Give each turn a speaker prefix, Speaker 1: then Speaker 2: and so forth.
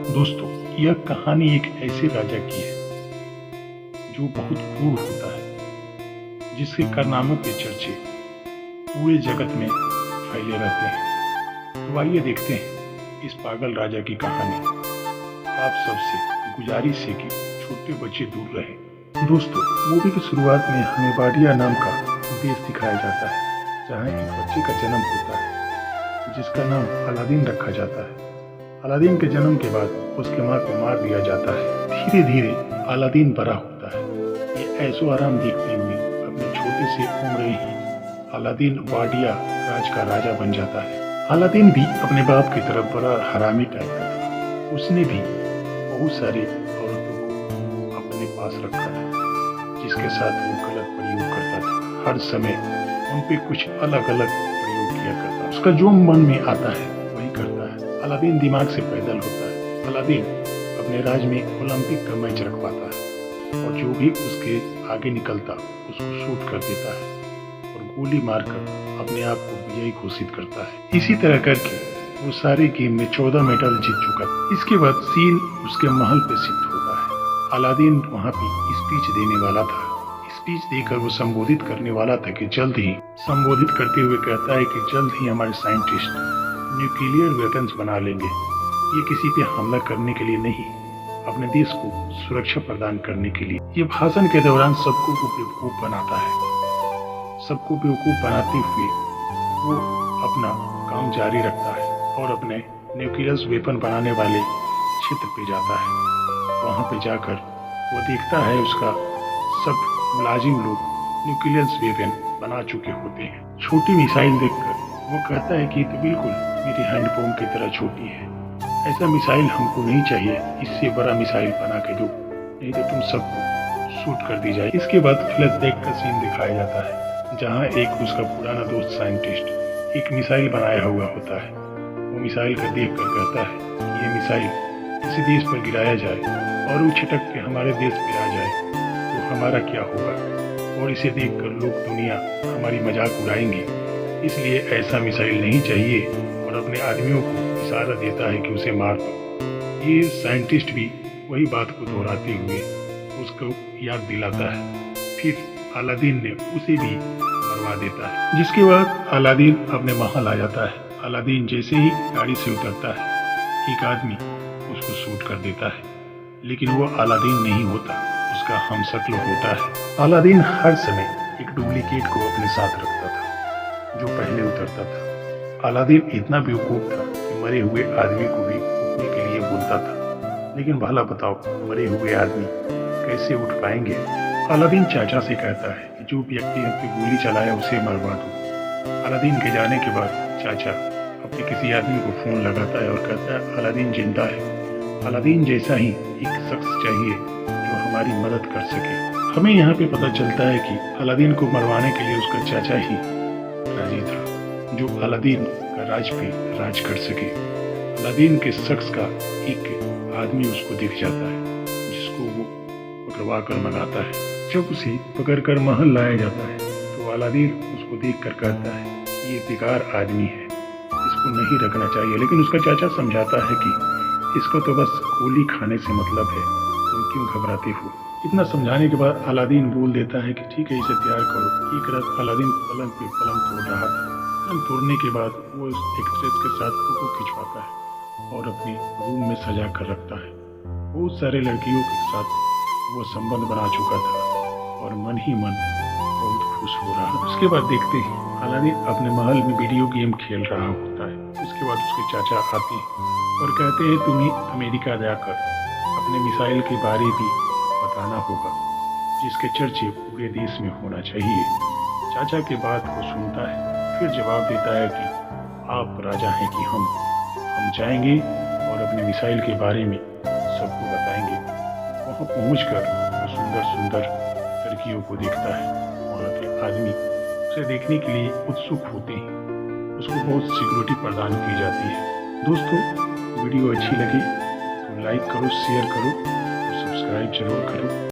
Speaker 1: दोस्तों, यह कहानी एक ऐसे राजा की है जो बहुत क्रूर होता है, जिसके कारनामों के चर्चे पूरे जगत में फैले रहते हैं। तो आइए देखते हैं इस पागल राजा की कहानी। आप सबसे गुजारिश है कि छोटे बच्चे दूर रहें। दोस्तों, मूवी की शुरुआत में हमें वाडिया नाम का देश दिखाया जाता है, जहाँ एक बच्चे का जन्म होता है जिसका नाम अलादीन रखा जाता है। अलादीन के जन्म के बाद उसके माँ को मार दिया जाता है। धीरे धीरे अलादीन बड़ा होता है। ये ऐशो आराम देखते हुए अपने छोटे से उम्र ही अलादीन वाडिया राज का राजा बन जाता है। अलादीन भी अपने बाप की तरफ बड़ा हरामी टाइप का था। उसने भी बहुत सारी औरतों को अपने पास रखा था, जिसके साथ वो गलत प्रयोग करता था। हर समय उन पे कुछ अलग अलग प्रयोग किया करता है। उसका जो मन में आता है वही करता है। अलादीन दिमाग से पैदल होता है। अलादीन अपने राज्य में ओलंपिक का मैच रखवाता है और जो भी उसके आगे निकलता उसको शूट कर देता है और गोली मारकर अपने आप को विजयी घोषित करता है। इसी तरह करके वो सारे गेम में 14 मेडल जीत चुका था। इसके बाद सीन उसके महल पे शिफ्ट होता है। अलादीन वहाँ पे स्पीच देने वाला था। स्पीच देकर वो संबोधित करने वाला था कि जल्द ही संबोधित करते हुए कहता है कि जल्द ही हमारे साइंटिस्ट न्यूक्लियर वेपन्स बना लेंगे। ये किसी पे हमला करने के लिए नहीं, अपने देश को सुरक्षा प्रदान करने के लिए। ये भाषण के दौरान सबको बेवकूफ बनाता है। सबको बेवकूफ बनाते हुए वो अपना काम जारी रखता है और अपने न्यूक्लियर वेपन बनाने वाले क्षेत्र पे जाता है। वहाँ पे जाकर वो देखता है उसका सब मुलाजिम लोग न्यूक्लियर वेपन बना चुके होते हैं। छोटी मिसाइल देखकर वो कहता है कि तो बिल्कुल मेरी हैंडपम्प की तरह छोटी है। ऐसा मिसाइल हमको नहीं चाहिए, इससे बड़ा मिसाइल बना के दो, नहीं तो तुम सबको शूट कर दी जाए। इसके बाद फ्लैशबैक का सीन दिखाया जाता है, जहाँ एक उसका पुराना दोस्त साइंटिस्ट एक मिसाइल बनाया हुआ होता है। वो मिसाइल को देख कर कहता है कि ये मिसाइल किसी देश पर गिराया जाए और वो छिटक के हमारे देश पर आ जाए तो हमारा क्या होगा, और इसे देखकर लोग दुनिया हमारी मजाक उड़ाएंगी। इसलिए ऐसा मिसाइल नहीं चाहिए और अपने आदमियों को इशारा देता है कि उसे मार दो। ये साइंटिस्ट भी वही बात को दोहराते हुए उसको याद दिलाता है। फिर अलादीन ने उसे भी मरवा देता है, जिसके बाद अलादीन अपने महल आ जाता है। अलादीन जैसे ही गाड़ी से उतरता है, एक आदमी उसको शूट कर देता है, लेकिन वो अलादीन नहीं होता, उसका हमशक्ल होता है। अलादीन हर समय एक डुप्लीकेट को अपने साथ रखता था जो पहले उतरता था। अलादीन इतना बेवकूफ था कि मरे हुए आदमी को भी उठने के लिए बोलता था, लेकिन भला बताओ मरे हुए आदमी कैसे उठ पाएंगे। अलादीन चाचा से कहता है कि जो व्यक्ति हम पे गोली चलाया उसे मरवा दो। अलादीन के जाने के बाद चाचा अपने किसी आदमी को फोन लगाता है और कहता है अलादीन जिंदा है। अलादीन जैसा ही एक शख्स चाहिए जो हमारी मदद कर सके। हमें यहाँ पे पता चलता है कि अलादीन को मरवाने के लिए उसका चाचा ही राजी था, जो अलादीन का राज पे राज कर सके। अलादीन के शख्स का एक आदमी उसको दिख जाता है, जिसको वो पकड़वा कर मंगाता है। जब उसे पकड़कर महल लाया जाता है तो अलादीन उसको देखकर कहता है कि ये बेकार आदमी है, इसको नहीं रखना चाहिए। लेकिन उसका चाचा समझाता है कि इसको तो बस गोली खाने से मतलब है, तुम क्यों घबराते हो। इतना समझाने के बाद अलादीन बोल देता है कि ठीक है, इसे तैयार करो। एक रात अलादीन पलंग पे पलंग तोड़ रहा था। पलंग तोड़ने के बाद वो उस एक्ट्रेस के साथ फोटो खिंचवाता है और अपने रूम में सजा कर रखता है। बहुत सारे लड़कियों के साथ वो संबंध बना चुका था और मन ही मन बहुत खुश हो रहा। उसके बाद देखते हैं अलादीन अपने महल में वीडियो गेम खेल रहा होता है। उसके बाद उसके चाचा आते हैं और कहते हैं तुम्हें अमेरिका जाकर अपने मिसाइल के बारे भी बताना होगा, जिसके चर्चे पूरे देश में होना चाहिए। चाचा के बात को सुनता है, फिर जवाब देता है कि आप राजा हैं कि हम जाएंगे और अपने मिसाइल के बारे में सबको बताएंगे। वहाँ पहुँचकर वो सुंदर सुंदर लड़कियों को देखता है। वहाँ के आदमी उसे देखने के लिए उत्सुक होते हैं। उसको बहुत सिक्योरिटी प्रदान की जाती है। दोस्तों, वीडियो अच्छी लगी तो लाइक करो, शेयर करो, सब्सक्राइब जरूर करो।